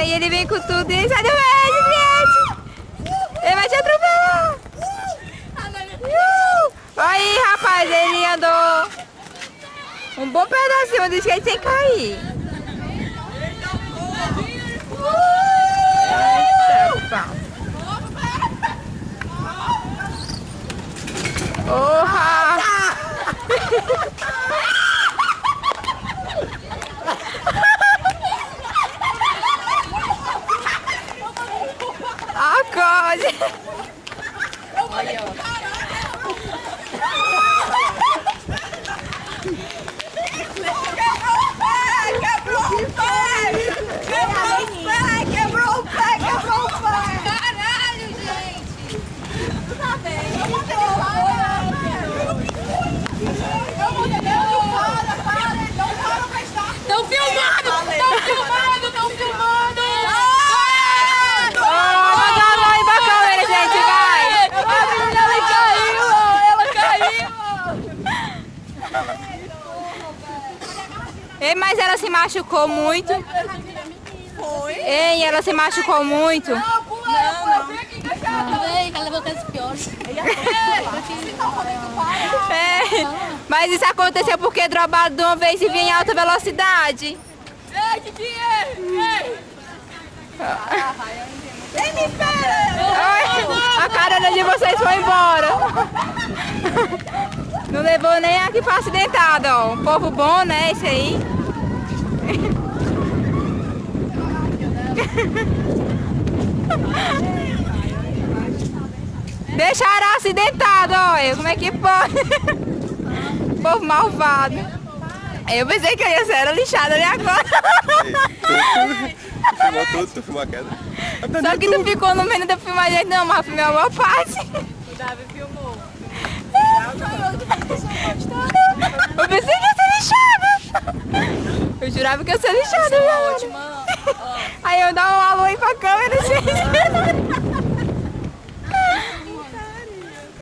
aí ele vem com tudo e sai do meio, gente. Ele vai te atropelar. Aí, rapaz, ele andou um bom pedacinho de skate sem cair. Eita, pau. Orra! Acorde! Olha, ó. Quebrou o pé! Caralho, gente! Tá bem. Estão filmando! Manda a mãe pra câmera, gente, vai! Ela caiu! Ei, mas ela se machucou muito. Foi? Ei, ela se machucou muito. Não. Ela levou coisas piores. É, mas isso aconteceu porque drogaram de uma vez e vinha em alta velocidade. Ei, Titi! Ei! Vem, me espera! A carona de vocês foi embora. Não levou nem aqui pra acidentado, ó. Um povo bom, né, esse aí. Deixaram acidentado, olha. Como é que pode? Povo malvado. Eu pensei que eu ia ser lixada ali agora. Tu filmou tudo, tu filmou a queda. Só que tu ficou no meio da filmagem, não, mas eu filmei a maior parte. O Davi filmou. Eu pensei que ia ser lixada. Eu jurava que ia ser lixada. Ótima. Aí eu dava um alô aí pra câmera, gente.